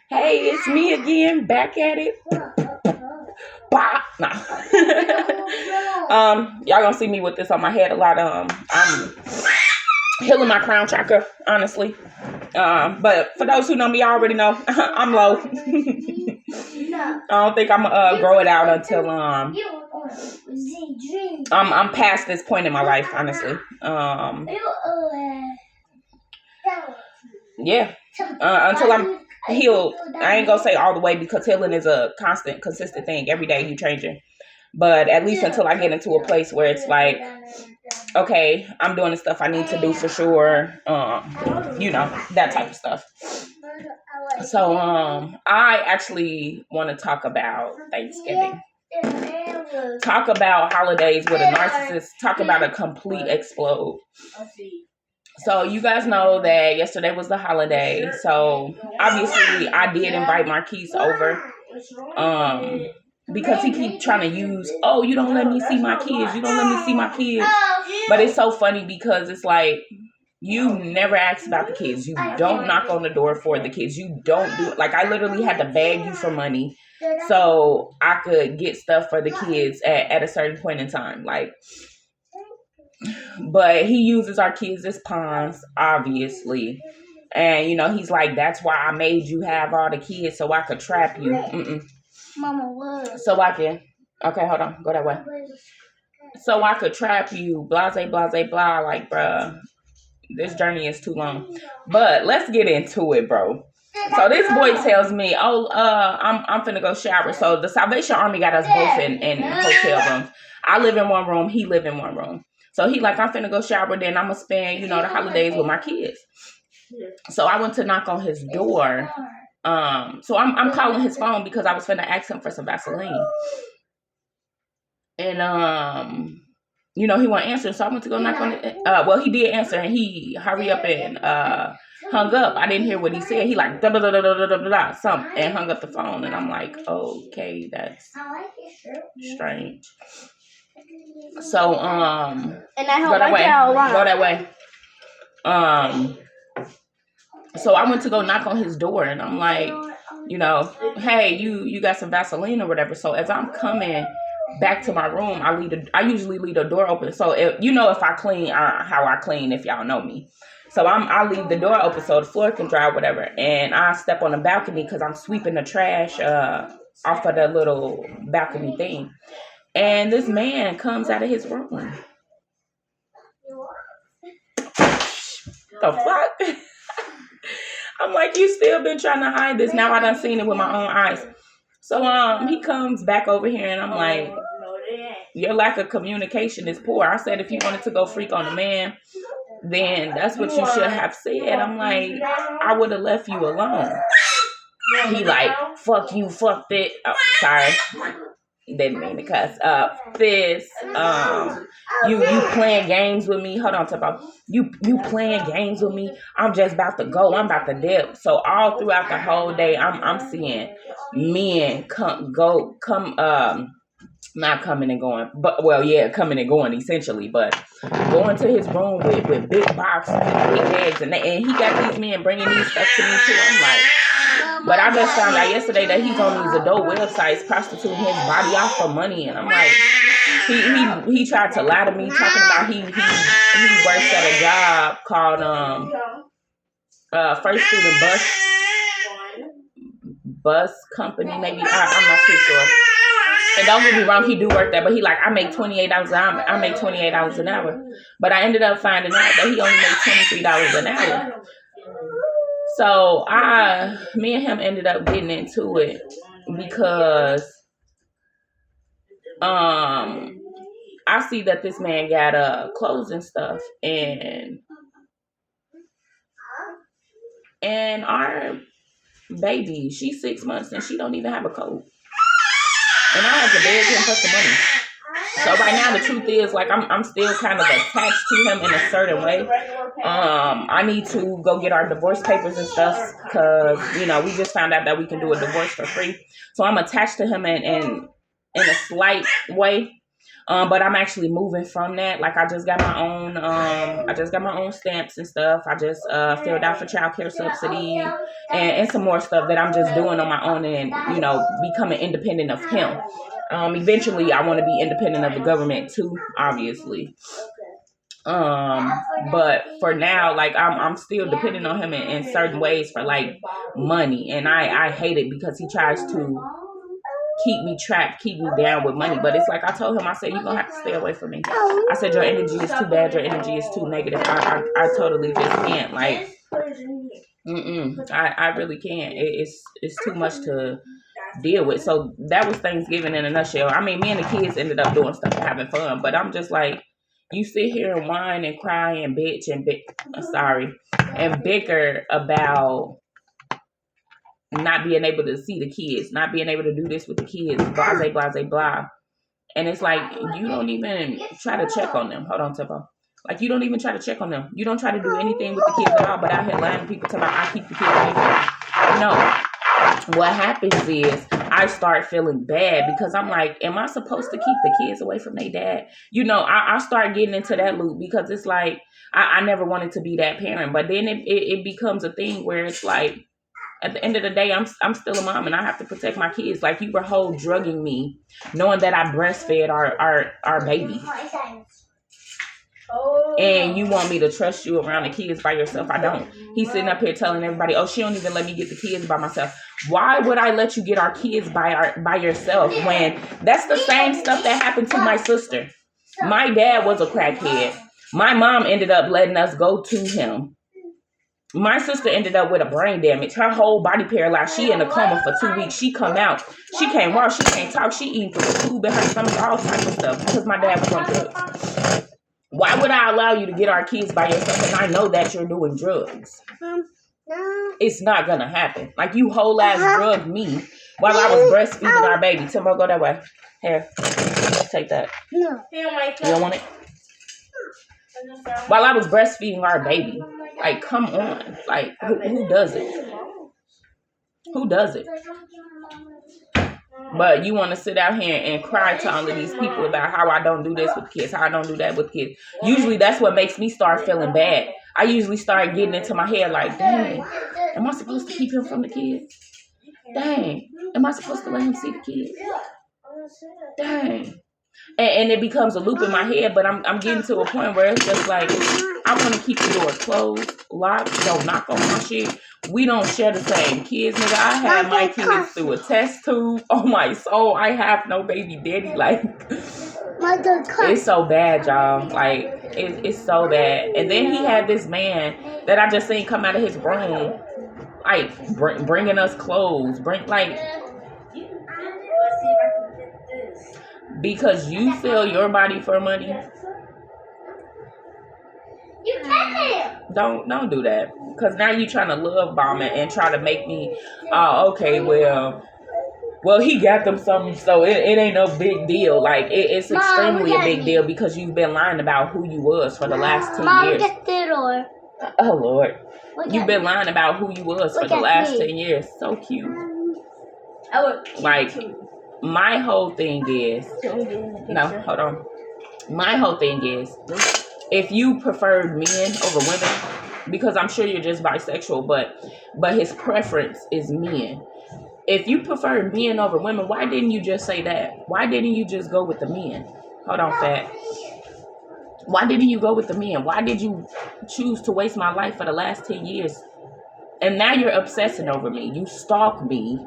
Hey, it's me again, back at it. Bah. Nah. Y'all gonna see me with this on my head a lot. I'm healing my crown chakra, honestly. But for those who know me, I already know I'm low. I don't think I'm gonna grow it out until I'm past this point in my life, honestly. Yeah. Until I'm healed. I ain't gonna say all the way because healing is a constant, consistent thing. Every day you changing. But at least until I get into a place where it's like, okay, I'm doing the stuff I need to do for sure. That type of stuff. So I actually want to talk about Thanksgiving. Talk about holidays with a narcissist. Talk about a complete explode. So you guys know that yesterday was the holiday. So obviously I did invite Marquise over. Because he keep trying to use, oh, you don't let me see my kids. You don't let me see my kids. But it's so funny because it's like, you never ask about the kids. You don't knock on the door for the kids. You don't do, like, I literally had to beg you for money so I could get stuff for the kids at a certain point in time. Like, but he uses our kids as pawns, obviously. And, he's like, that's why I made you have all the kids so I could trap you. Mama, what? So I can, okay, hold on, go that way. So I could trap you, blase, blase, blah, like, bruh, this journey is too long. But let's get into it, bro. So this boy tells me, I'm finna go shower. So the Salvation Army got us both in hotel rooms. I live in one room, he live in one room. So he like, I'm finna go shower, then I'm gonna spend, the holidays with my kids. So I went to knock on his door. So I'm calling his phone because I was finna ask him for some Vaseline. And he won't answer, so I went to go knock on it. Well, he did answer, and he hurry up and hung up. I didn't hear what he said. He like da da da da da da da something and hung up the phone, and I'm like, okay, that's strange. So and I go that way. Go that way. So I went to go knock on his door, and I'm like, hey, you got some Vaseline or whatever. So as I'm coming back to my room, I usually leave the door open. So if I clean, how I clean, if y'all know me. So I leave the door open so the floor can dry or whatever. And I step on the balcony because I'm sweeping the trash off of the little balcony thing. And this man comes out of his room. The fuck? I'm like, you still been trying to hide this. Now I done seen it with my own eyes. So he comes back over here and I'm like, your lack of communication is poor. I said, if you wanted to go freak on a man, then that's what you should have said. I'm like, I would have left you alone. He like, fuck you, fuck it. Oh, sorry. Didn't mean to cuss. This, you playing games with me. Hold on, Tabo. You playing games with me. I'm just about to go. I'm about to dip. So all throughout the whole day, I'm seeing men not coming and going, but coming and going essentially, but going to his room with big boxes and big bags, and he got these men bringing these stuff to me too. I'm like. But I just found out yesterday that he's on these adult websites prostituting his body off for money, and I'm like, he tried to lie to me, talking about he works at a job called First Student Bus Company, maybe. I'm not too sure. And don't get me wrong, he do work there, but he like, I make $28 an hour. I make $28 an hour, but I ended up finding out that he only made $23 an hour. So me and him ended up getting into it because I see that this man got clothes and stuff, and our baby, she's 6 months and she don't even have a coat, and I had to beg him for some money. So right now, the truth is, like, I'm still kind of attached to him in a certain way. I need to go get our divorce papers and stuff because, we just found out that we can do a divorce for free. So I'm attached to him in a slight way. But I'm actually moving from that. Like I just got my own stamps and stuff. I just filled out for child care subsidy and some more stuff that I'm just doing on my own and, becoming independent of him. Eventually I want to be independent of the government too, obviously. But for now, like I'm still depending on him in certain ways for like money. And I hate it because he tries to keep me trapped, keep me down with money. But it's like I told him, I said, you're going to have to stay away from me. I said, your energy is too bad. Your energy is too negative. I totally just can't. Like, I really can't. It's too much to deal with. So that was Thanksgiving in a nutshell. I mean, me and the kids ended up doing stuff and having fun. But I'm just like, you sit here and whine and cry and bitch and and bicker about not being able to see the kids, not being able to do this with the kids, blah. And it's like, you don't even try to check on them. Hold on, Tempo. Like, you don't even try to check on them. You don't try to do anything with the kids at all, but out here lying to people talking about, I keep the kids away from them. No. What happens is, I start feeling bad because I'm like, am I supposed to keep the kids away from their dad? I start getting into that loop because it's like, I never wanted to be that parent. But then it becomes a thing where it's like, at the end of the day, I'm still a mom and I have to protect my kids. Like, you were whole drugging me, knowing that I breastfed our baby. And you want me to trust you around the kids by yourself? I don't. He's sitting up here telling everybody, oh, she don't even let me get the kids by myself. Why would I let you get our kids by yourself when that's the same stuff that happened to my sister? My dad was a crackhead. My mom ended up letting us go to him. My sister ended up with a brain damage. Her whole body paralyzed. She in a coma for 2 weeks. She come out. She can't walk. She can't talk. She eating through the tube in her stomach, all types of stuff because my dad was on drugs. Why would I allow you to get our kids by yourself and I know that you're doing drugs? It's not going to happen. Like, you whole ass drugged me while I was breastfeeding our baby. Timbo, go that way. Here. Take that. No. You don't want it? While I was breastfeeding our baby. Like, come on. Like, who does it? Who does it? But you want to sit out here and cry to all of these people about how I don't do this with kids, how I don't do that with kids. Usually that's what makes me start feeling bad. I usually start getting into my head like, dang, am I supposed to keep him from the kids? Dang, am I supposed to let him see the kids? Dang. And it becomes a loop in my head, but I'm getting to a point where it's just like, I want to keep the door closed, locked, don't knock on my shit. We don't share the same kids, nigga. I had my kids through a test tube. Oh my soul, I have no baby daddy. Like, it's so bad, y'all. Like, it's so bad. And then he had this man that I just seen come out of his room, like, bringing us clothes. Because you sell your body for money. You can't. Don't do that. Because now you're trying to love bomb it and try to make me, okay, well, he got them something, so it ain't no big deal. Like, it's extremely a big deal because you've been lying about who you was for the last 10 years. Get the door. Oh, Lord. You've been lying about who you was for the last 10 years. So cute. Like, my whole thing is, no, hold on. My whole thing is, if you preferred men over women, because I'm sure you're just bisexual, but his preference is men. If you preferred men over women, why didn't you just say that? Why didn't you just go with the men? Hold on, Fat. Why didn't you go with the men? Why did you choose to waste my life for the last 10 years? And now you're obsessing over me. You stalk me.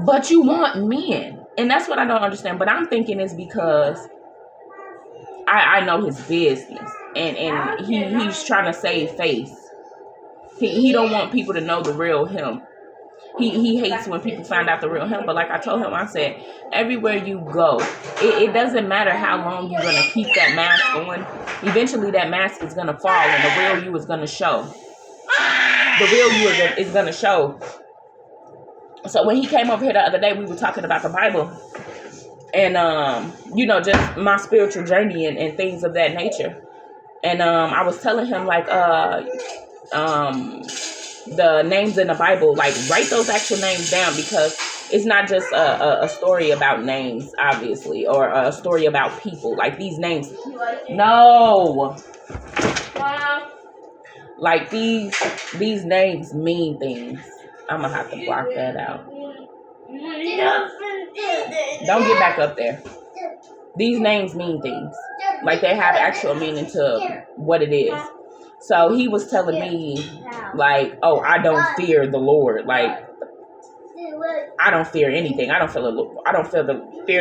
But you want men. And that's what I don't understand. But I'm thinking it's because I know his business. And he's trying to save face. He don't want people to know the real him. He hates when people find out the real him. But like I told him, I said, everywhere you go, it doesn't matter how long you're going to keep that mask on. Eventually that mask is going to fall and the real you is going to show. The real you is going to show. So when he came over here the other day, we were talking about the Bible and, just my spiritual journey and things of that nature. And I was telling him, like, the names in the Bible, like, write those actual names down because It's not just a story about names, obviously, or a story about people. Like these names. No. Like these names mean things. I'm gonna have to block that out. Don't get back up there. These names mean things. Like they have actual meaning to what it is. So he was telling me, like, oh, I don't fear the Lord. Like, I don't fear anything. I don't fear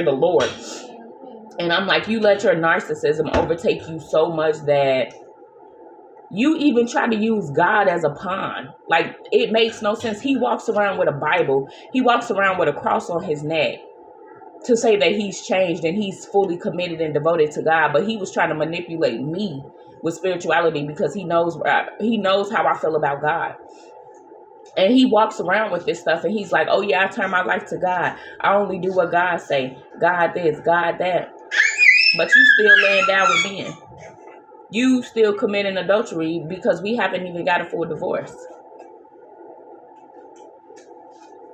the Lord. And I'm like, you let your narcissism overtake you so much that you even try to use God as a pawn. Like, it makes no sense. He walks around with a Bible. He walks around with a cross on his neck to say that he's changed and he's fully committed and devoted to God. But he was trying to manipulate me with spirituality because he knows how I feel about God. And he walks around with this stuff and he's like, oh yeah, I turn my life to God. I only do what God say. God this, God that. But you still laying down with men. You still committing adultery because we haven't even got a full divorce.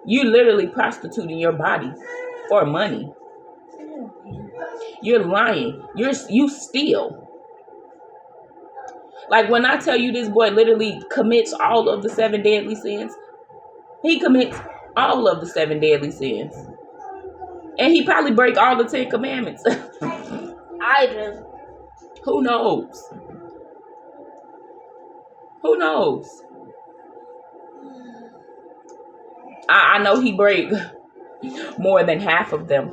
You literally prostituting your body for money. You're lying. You steal. Like when I tell you this boy literally commits all of the 7 deadly sins, he commits all of the 7 deadly sins. And he probably break all the 10 commandments. I do. Who knows? Who knows? I know he break more than half of them.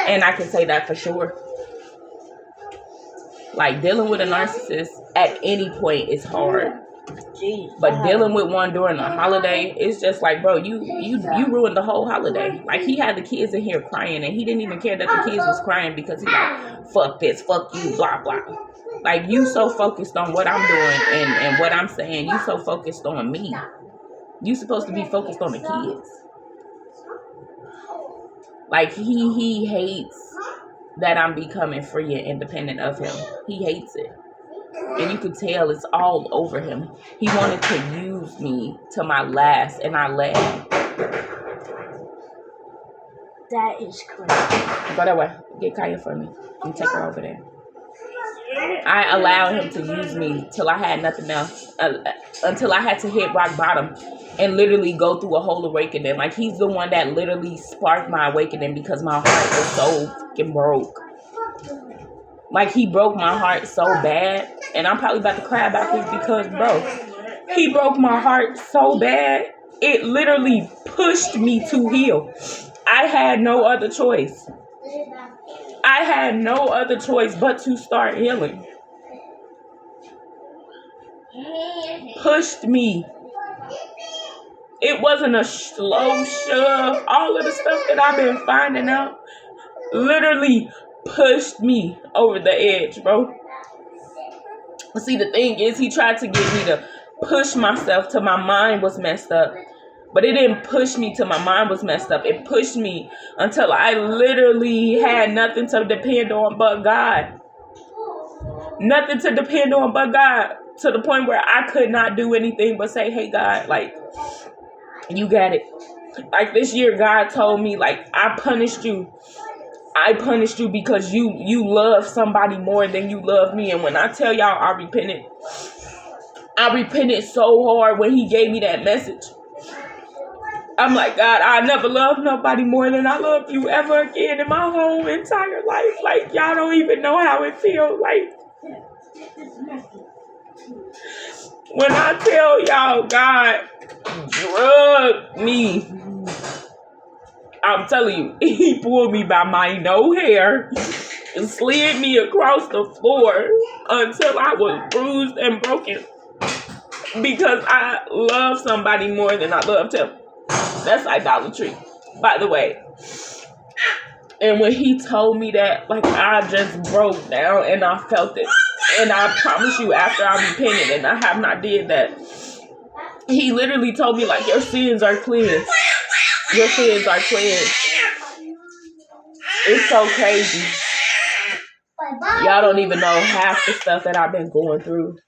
And I can say that for sure. Like dealing with a narcissist at any point is hard. But dealing with one during a holiday, it's just like, bro, you ruined the whole holiday. Like he had the kids in here crying and he didn't even care that the kids was crying because he like, fuck this, fuck you, blah, blah. Like you so focused on what I'm doing and what I'm saying, you so focused on me. You supposed to be focused on the kids. Like he hates that I'm becoming free and independent of him. He hates it. And you could tell it's all over him. He wanted to use me to my last, and I let him. That is crazy. Go that way. Get Kaya for me. And take her over there. I allowed him to use me till I had nothing else. Until I had to hit rock bottom and literally go through a whole awakening. Like, he's the one that literally sparked my awakening because my heart was so fucking broke. Like, he broke my heart so bad. And I'm probably about to cry about this because, bro, he broke my heart so bad. It literally pushed me to heal. I had no other choice. I had no other choice but to start healing. Pushed me. It wasn't a slow shove. All of the stuff that I've been finding out literally pushed me over the edge, bro. See, the thing is, he tried to get me to push myself till my mind was messed up. But it didn't push me till my mind was messed up. It pushed me until I literally had nothing to depend on but God. Nothing to depend on but God. To the point where I could not do anything but say, hey, God, like, you got it. Like this year, God told me, like, I punished you. I punished you because you love somebody more than you love me. And when I tell y'all I repented so hard when he gave me that message. I'm like, God, I never loved nobody more than I love you ever again in my whole entire life. Like, y'all don't even know how it feels. Like, when I tell y'all God drugged me, I'm telling you, he pulled me by my no hair and slid me across the floor until I was bruised and broken because I love somebody more than I loved him. That's idolatry, by the way. And when he told me that, like, I just broke down and I felt it. And I promise you, after I repented, and I have not did that, he literally told me, like, your sins are cleansed. Your sins are cleansed. It's so crazy. Y'all don't even know half the stuff that I've been going through.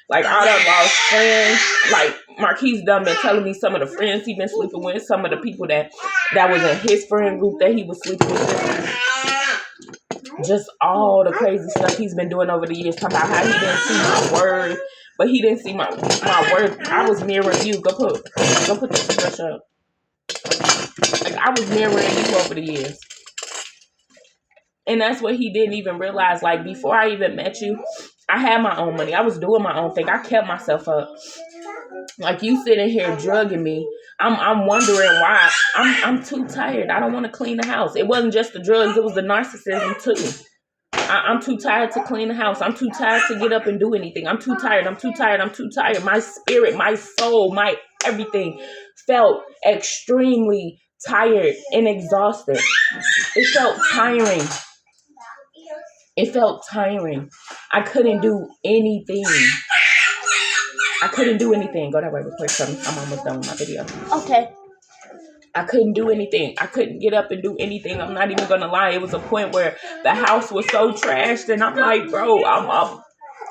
Like, I done lost friends. Like, Marquise done been telling me some of the friends he been sleeping with, some of the people that was in his friend group that he was sleeping with. Just all the crazy stuff he's been doing over the years. Talking about how he didn't see my word, but he didn't see my word. I was mirroring you. Go put the toothbrush up. Like, I was mirroring you over the years. And that's what he didn't even realize. Like, before I even met you, I had my own money. I was doing my own thing. I kept myself up. Like, you sitting here drugging me. I'm wondering why. I'm too tired. I don't want to clean the house. It wasn't just the drugs. It was the narcissism too. I'm too tired to clean the house. I'm too tired to get up and do anything. I'm too tired. My spirit, my soul, my everything felt extremely tired and exhausted. It felt tiring. I couldn't do anything. Go that way real quick. I'm almost done with my video. Okay. I couldn't do anything. I couldn't get up and do anything. I'm not even going to lie. It was a point where the house was so trashed. And I'm like, bro, how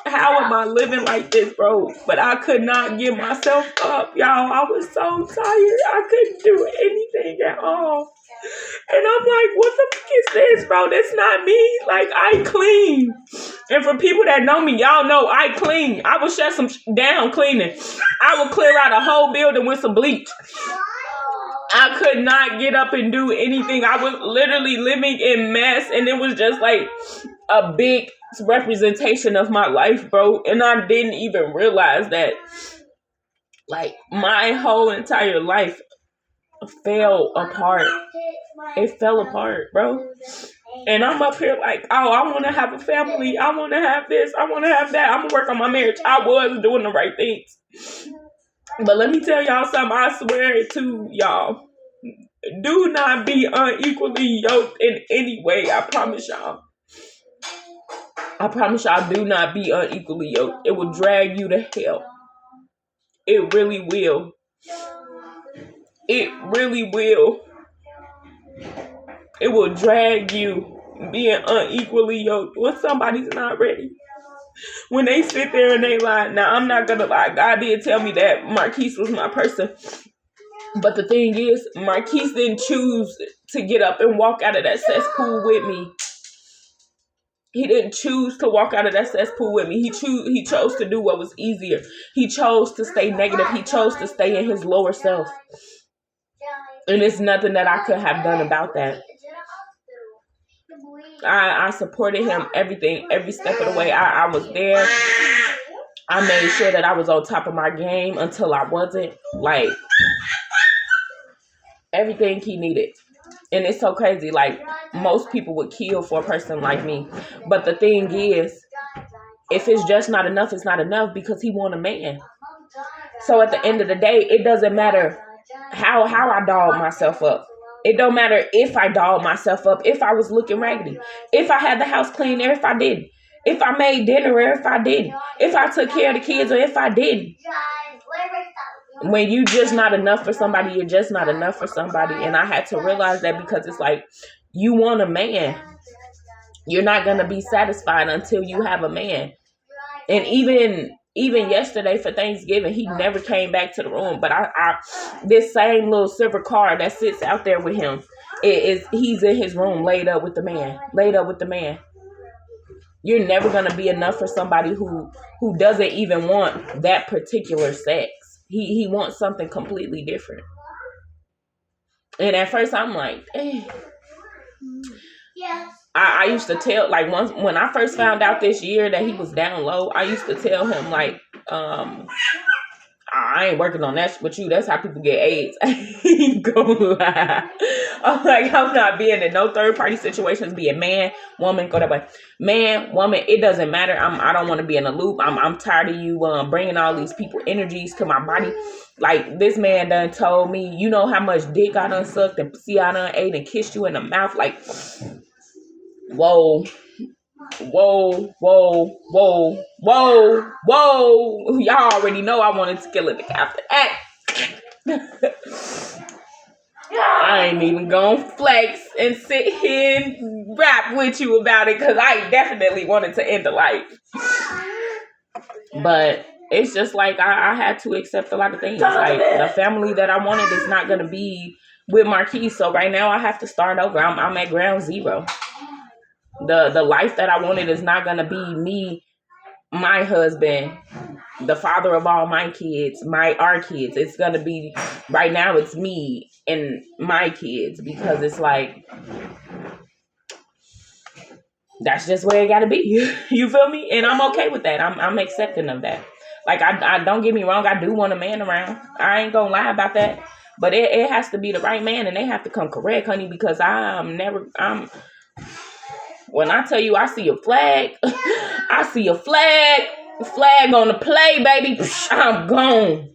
am I living like this, bro? But I could not get myself up, y'all. I was so tired. I couldn't do anything at all. And I'm like, what the fuck is this, bro? That's not me. Like, I clean. And for people that know me, y'all know I clean. I would shut some down cleaning. I would clear out a whole building with some bleach. I could not get up and do anything. I was literally living in mess. And it was just like a big representation of my life, bro. And I didn't even realize that, like, my whole entire life fell apart. It fell apart, bro. And I'm up here like, oh, I want to have a family. I want to have this. I want to have that. I'm going to work on my marriage. I was doing the right things. But let me tell y'all something. I swear to y'all. Do not be unequally yoked in any way. I promise y'all. Do not be unequally yoked. It will drag you to hell. It really will. It really will. It will drag you being unequally yoked when somebody's not ready. When they sit there and they lie. Now, I'm not going to lie. God did tell me that Marquise was my person. But the thing is, Marquise didn't choose to get up and walk out of that cesspool with me. He didn't choose to walk out of that cesspool with me. He chose to do what was easier. He chose to stay negative. He chose to stay in his lower self. And there's nothing that I could have done about that. I supported him, everything, every step of the way. I was there. I made sure that I was on top of my game until I wasn't. Like, everything he needed. And it's so crazy. Like, most people would kill for a person like me. But the thing is, if it's just not enough, it's not enough, because he want a man. So at the end of the day, it doesn't matter how I dolled myself up. It don't matter if I dolled myself up, if I was looking raggedy, if I had the house clean or if I didn't, if I made dinner or if I didn't, if I took care of the kids or if I didn't. When you just not enough for somebody, you're just not enough for somebody. And I had to realize that, because it's like, you want a man. You're not going to be satisfied until you have a man. And even yesterday for Thanksgiving, he never came back to the room. But I this same little silver car that sits out there with him, he's in his room laid up with the man. You're never going to be enough for somebody who doesn't even want that particular sex. He wants something completely different. And at first I'm like, hey. I used to tell, like, once when I first found out this year that he was down low, I used to tell him, like, I ain't working on that with you. That's how people get AIDS. I ain't gonna lie. I'm like, I'm not being in no third party situations, being man, woman, go that way. Man, woman, it doesn't matter. I don't want to be in a loop. I'm tired of you bringing all these people energies to my body. Like, this man done told me, you know how much dick I done sucked and pussy I done ate and kissed you in the mouth. Like, whoa. Y'all already know I wanted to kill a nigga after that. I ain't even gonna flex and sit here and rap with you about it, because I definitely wanted to end the life. But it's just like I had to accept a lot of things. Like the family that I wanted is not gonna be with Marquise. So right now I have to start over. I'm at ground zero. The life that I wanted is not gonna be me, my husband, the father of all my kids, our kids. It's gonna be right now. It's me and my kids because it's like that's just where it gotta be. You feel me? And I'm okay with that. I'm accepting of that. Like I don't get me wrong. I do want a man around. I ain't gonna lie about that. But it has to be the right man, and they have to come correct, honey. Because when I tell you I see a flag, I see a flag on the play, baby. I'm gone.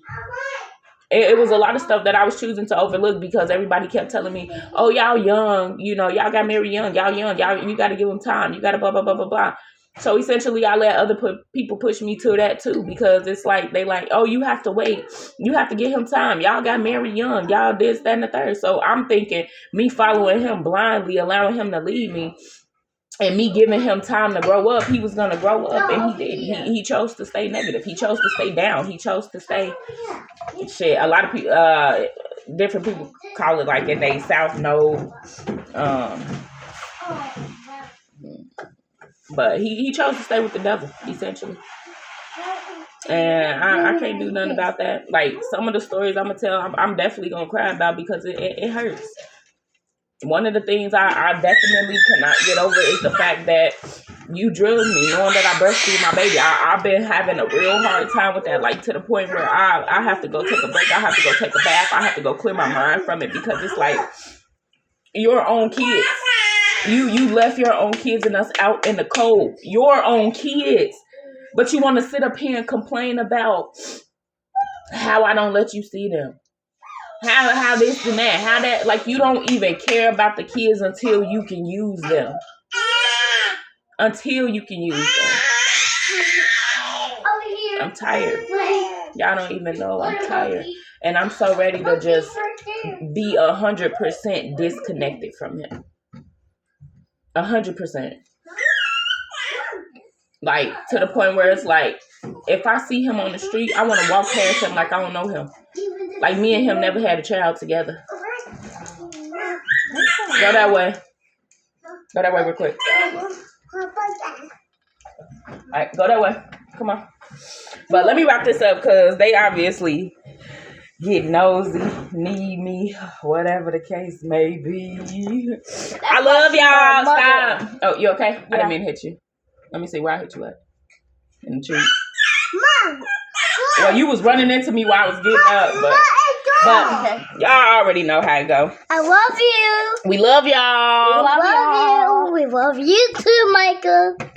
It was a lot of stuff that I was choosing to overlook because everybody kept telling me, oh, y'all young, y'all got married young, y'all young, you got to give them time, you got to blah, blah, blah, blah, blah. So essentially I let other people push me to that too because it's like, they like, oh, you have to wait, you have to give him time, y'all got married young, y'all this, that, and the third. So I'm thinking me following him blindly, allowing him to lead me, and me giving him time to grow up, he was going to grow up, and he did. He chose to stay negative. He chose to stay down. He chose to stay shit. A lot of people, different people call it like in they South Node. But he chose to stay with the devil, essentially. And I can't do nothing about that. Like, some of the stories I'm going to tell, I'm definitely going to cry about because it hurts. One of the things I definitely cannot get over is the fact that you drilled me, knowing that I breastfeed my baby. I've been having a real hard time with that, like to the point where I have to go take a break. I have to go take a bath. I have to go clear my mind from it because it's like your own kids. You left your own kids and us out in the cold. Your own kids. But you want to sit up here and complain about how I don't let you see them. How this and that, how that, like you don't even care about the kids until you can use them. Until you can use them. I'm tired. Y'all don't even know I'm tired. And I'm so ready to just be 100% disconnected from him. 100%. Like, to the point where it's like, if I see him on the street, I want to walk past him like I don't know him. Like, me and him never had a child together. Go that way. Go that way real quick. Alright, go that way. Come on. But let me wrap this up because they obviously get nosy, need me, whatever the case may be. I love y'all. Stop. Oh, you okay? Yeah. I didn't mean to hit you. Let me see where I hit you at. In the tree. Mom. Well, you was running into me while I was getting up, but y'all already know how it go. I love you. We love y'all. We love you. We love you too, Michael.